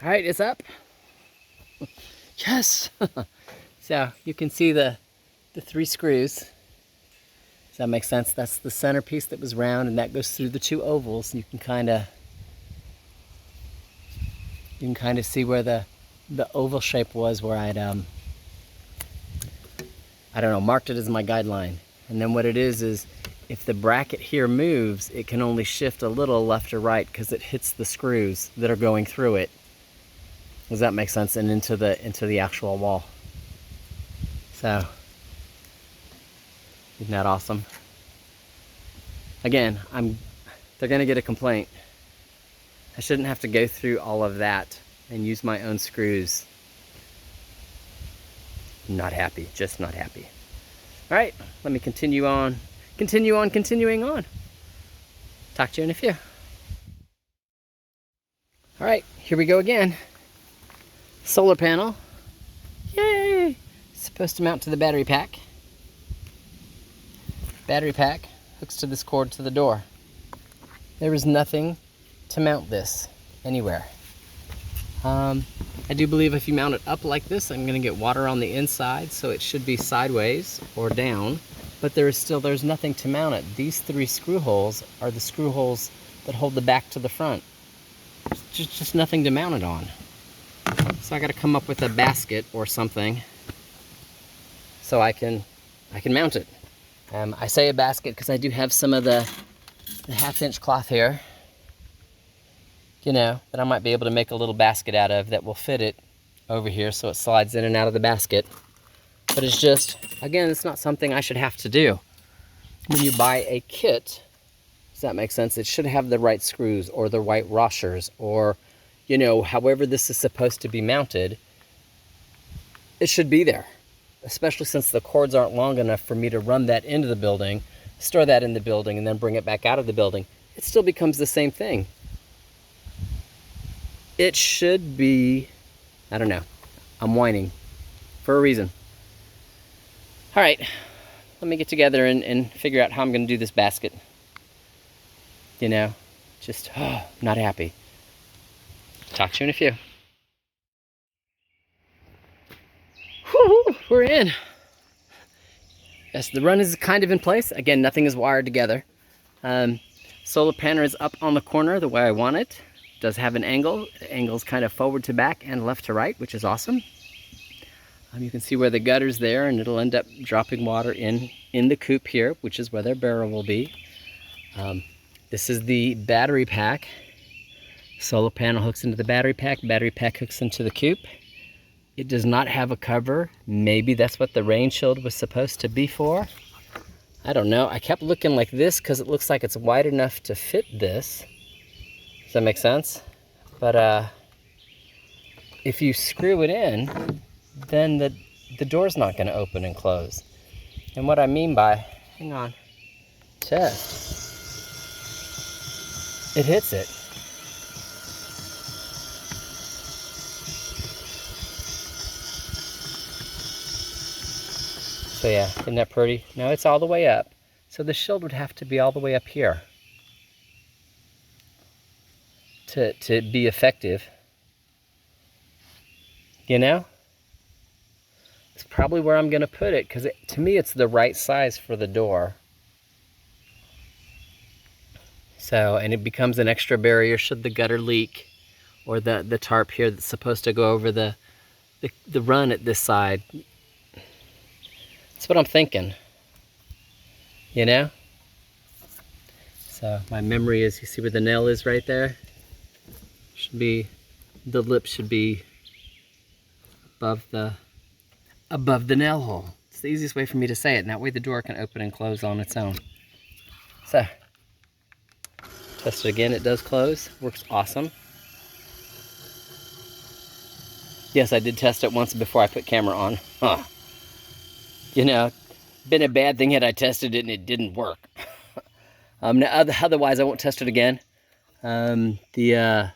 All right, it's up. Yes. So you can see the three screws. Does that make sense? That's the centerpiece that was round, and that goes through the two ovals. You can kind of see where the oval shape was, where I'd I don't know, marked it as my guideline. And then what it is if the bracket here moves, it can only shift a little left or right because it hits the screws that are going through it. Does that make sense? And into the actual wall. So, isn't that awesome? Again, they're gonna get a complaint. I shouldn't have to go through all of that and use my own screws. Not happy, just not happy. All right, let me continuing on. Talk to you in a few. All right, here we go again. Solar panel. Yay! Supposed to mount to the battery pack. Battery pack hooks to this cord to the door. There is nothing to mount this anywhere. I do believe if you mount it up like this, I'm gonna get water on the inside, so it should be sideways or down, but there's nothing to mount it. These three screw holes are the screw holes that hold the back to the front. Just nothing to mount it on. So I gotta come up with a basket or something so I can mount it. I say a basket because I do have some of the 1/2-inch cloth here, that I might be able to make a little basket out of that will fit it over here so it slides in and out of the basket. But it's just, again, it's not something I should have to do. When you buy a kit, does that make sense? It should have the right screws or the right washers or, however this is supposed to be mounted, it should be there. Especially since the cords aren't long enough for me to run that into the building, store that in the building, and then bring it back out of the building. It still becomes the same thing. It should be, I don't know, I'm whining for a reason. All right, let me get together and figure out how I'm gonna do this basket. Just not happy. Talk to you in a few. Whew, we're in. Yes, the run is kind of in place. Again, nothing is wired together. Solar panel is up on the corner the way I want it. Does have an angle. The angle's kind of forward to back and left to right, which is awesome. You can see where the gutter's there, and it'll end up dropping water in the coop here, which is where their barrel will be. This is the battery pack. Solar panel hooks into the battery pack hooks into the coop. It does not have a cover. Maybe that's what the rain shield was supposed to be for. I don't know. I kept looking like this because it looks like it's wide enough to fit this. Does that make sense? But if you screw it in, then the door's not going to open and close. And what I mean by, hang on, test. It hits it. So yeah, isn't that pretty? Now it's all the way up. So the shield would have to be all the way up here to be effective. It's probably where I'm gonna put it because to me it's the right size for the door. So, and it becomes an extra barrier should the gutter leak, or the tarp here that's supposed to go over the run at this side. That's what I'm thinking, So my memory is, you see where the nail is right there? The lip should be above the nail hole. It's the easiest way for me to say it, and that way the door can open and close on its own. So, test it again, it does close, works awesome. Yes, I did test it once before I put camera on. Been a bad thing had I tested it and it didn't work. Otherwise I won't test it again. The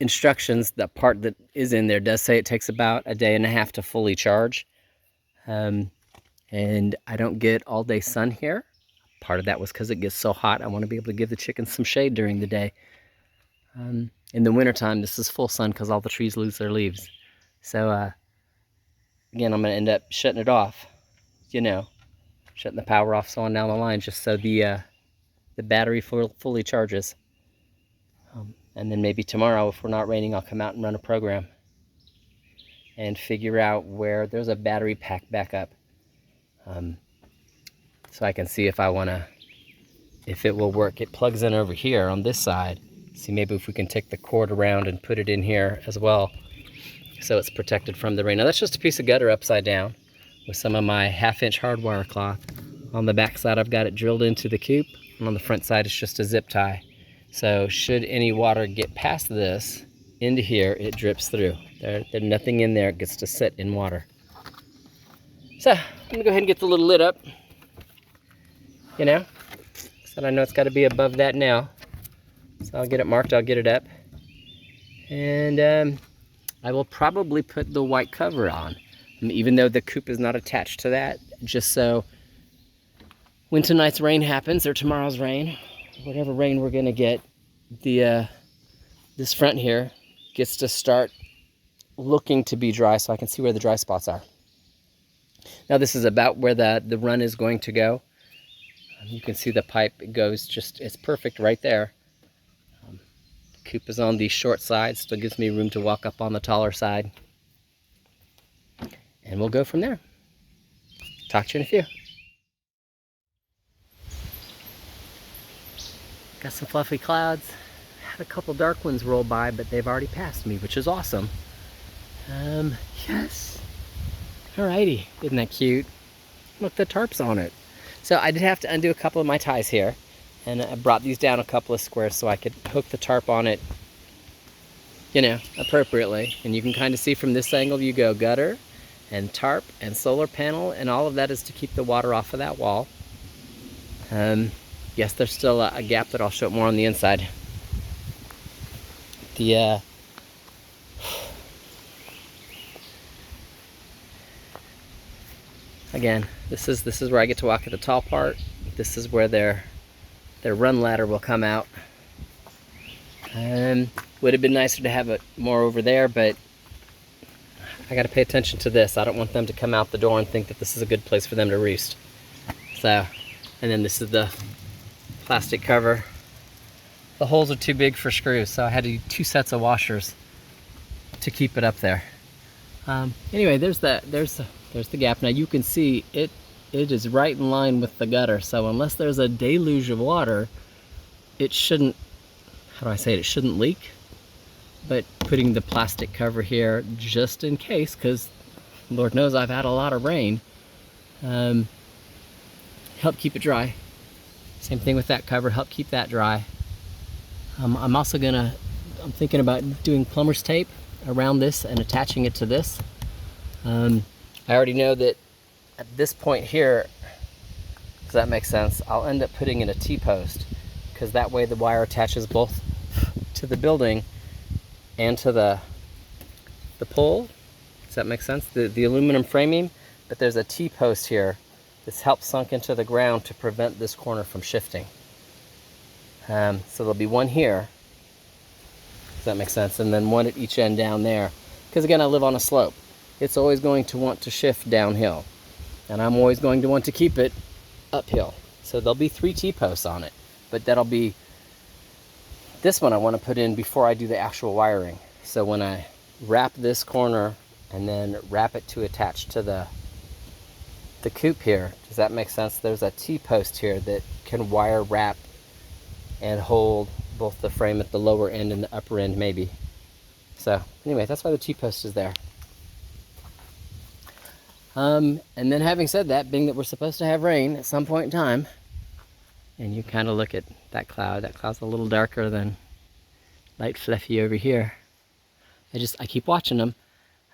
instructions, the part that is in there does say it takes about a day and a half to fully charge. And I don't get all day sun here. Part of that was because it gets so hot. I want to be able to give the chickens some shade during the day. In the wintertime, this is full sun because all the trees lose their leaves. So again, I'm going to end up shutting it off, shutting the power off so on down the line, just so the battery fully charges. And then maybe tomorrow, if we're not raining, I'll come out and run a program and figure out where there's a battery pack backup, so I can see if it will work. It plugs in over here on this side. See, maybe if we can take the cord around and put it in here as well, so it's protected from the rain. Now that's just a piece of gutter upside down with some of my 1/2-inch hardwire cloth. On the back side, I've got it drilled into the coop, and on the front side, it's just a zip tie. So should any water get past this into here, it drips through. There's nothing in there. It gets to sit in water. So I'm gonna go ahead and get the little lid up. So I know it's got to be above that now. So I'll get it marked. I'll get it up, and I will probably put the white cover on, even though the coop is not attached to that, just so when tonight's rain happens, or tomorrow's rain, whatever rain we're gonna get, this front here gets to start looking to be dry, so I can see where the dry spots are. Now this is about where the run is going to go. You can see the pipe, it goes it's perfect right there. Coop is on the short side, still gives me room to walk up on the taller side. And we'll go from there. Talk to you in a few. Got some fluffy clouds. Had a couple dark ones roll by, but they've already passed me, which is awesome. Yes. Alrighty, isn't that cute? Look, the tarp's on it. So I did have to undo a couple of my ties here, and I brought these down a couple of squares so I could hook the tarp on it, appropriately. And you can kind of see from this angle, you go gutter and tarp and solar panel, and all of that is to keep the water off of that wall. Yes, there's still a gap that I'll show more on the inside. Again, this is where I get to walk at the tall part. This is where their run ladder will come out. Would have been nicer to have it more over there, but I got to pay attention to this. I don't want them to come out the door and think that this is a good place for them to roost. So, and then this is the plastic cover. The holes are too big for screws, so I had to do 2 sets of washers to keep it up there. Anyway, there's the gap. Now you can see it is right in line with the gutter, so unless there's a deluge of water, it shouldn't, how do I say it, it shouldn't leak. But putting the plastic cover here just in case, because Lord knows I've had a lot of rain, help keep it dry. Same thing with that cover, help keep that dry. I'm also I'm thinking about doing plumber's tape around this and attaching it to this. I already know that at this point here, does that make sense? I'll end up putting in a T-post, because that way the wire attaches both to the building and to the pole. Does that make sense? The aluminum framing, but there's a T-post here that's helped sunk into the ground to prevent this corner from shifting. So there'll be one here. Does that make sense? And then one at each end down there. Because again, I live on a slope. It's always going to want to shift downhill, and I'm always going to want to keep it uphill. So there'll be 3 T-posts on it, but that'll be, this one I want to put in before I do the actual wiring. So when I wrap this corner and then wrap it to attach to the coop here, does that make sense? There's a T-post here that can wire wrap and hold both the frame at the lower end and the upper end maybe. So anyway, that's why the T-post is there. And then having said that, being that we're supposed to have rain at some point in time, and you kind of look at that cloud's a little darker than light fluffy over here. I keep watching them.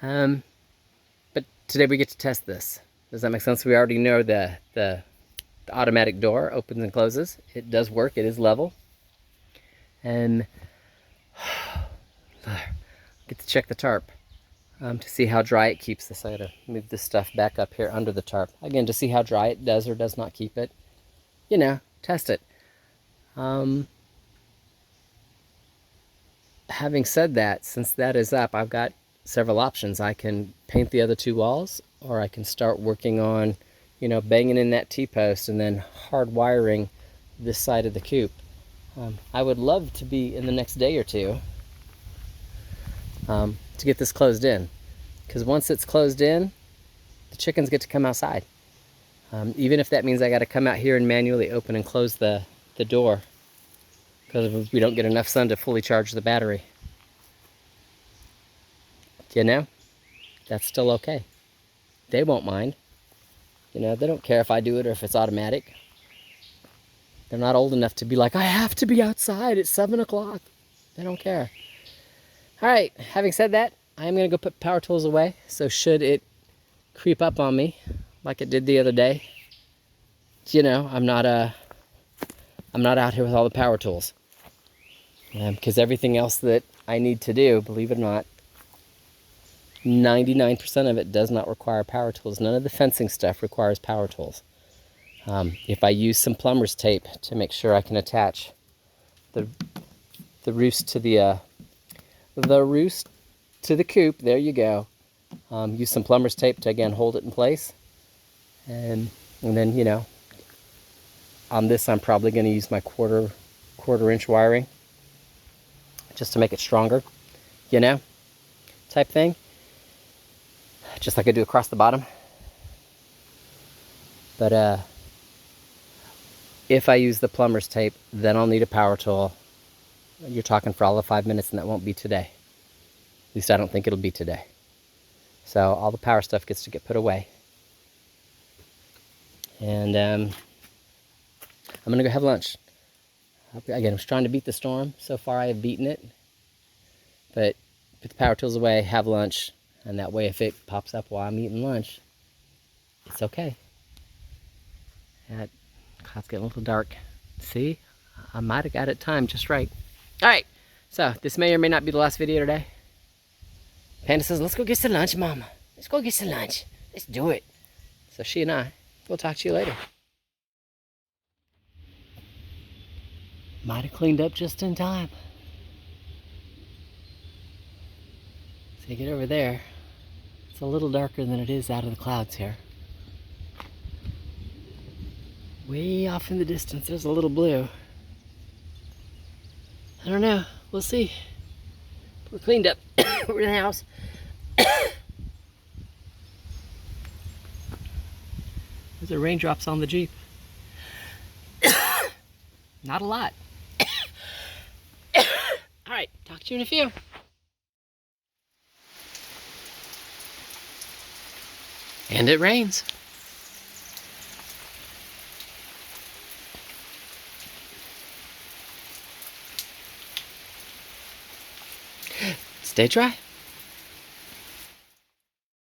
But today we get to test this. Does that make sense? We already know the automatic door opens and closes. It does work, it is level. And get to check the tarp. To see how dry it keeps this. I gotta move this stuff back up here under the tarp. Again, to see how dry it does or does not keep it. Test it. having said that, since that is up, I've got several options. I can paint the other two walls, or I can start working on, banging in that T-post and then hardwiring this side of the coop. I would love to be in the next day or two to get this closed in, because once it's closed in, the chickens get to come outside. Even if that means I got to come out here and manually open and close the door, because we don't get enough sun to fully charge the battery. That's still okay. They won't mind. They don't care if I do it or if it's automatic. They're not old enough to be like, I have to be outside at 7 o'clock. They don't care. All right, having said that, I'm going to go put power tools away. So should it creep up on me like it did the other day, I'm not out here with all the power tools. Because everything else that I need to do, believe it or not, 99% of it does not require power tools. None of the fencing stuff requires power tools. If I use some plumber's tape to make sure I can attach the roost to the coop, there you go. Use some plumber's tape to again hold it in place, and then on this I'm probably going to use my quarter inch wiring just to make it stronger, type thing. Just like I do across the bottom. But if I use the plumber's tape, then I'll need a power tool. You're talking for all of 5 minutes, and that won't be today. At least I don't think it'll be today. So all the power stuff gets to get put away. And I'm going to go have lunch. Again, I was trying to beat the storm. So far I have beaten it. But put the power tools away, have lunch. And that way, if it pops up while I'm eating lunch, it's okay. That cloud's getting a little dark. See? I might have got it timed just right. All right. So, this may or may not be the last video today. Panda says, let's go get some lunch, Mama. Let's go get some lunch. Let's do it. So, she and I, we'll talk to you later. Might have cleaned up just in time. So, you get over there. It's a little darker than it is out of the clouds here. Way off in the distance, there's a little blue. I don't know. We'll see. We're cleaned up. We're in the house. There's the raindrops on the Jeep. Not a lot. All right. Talk to you in a few. And it rains. Stay dry.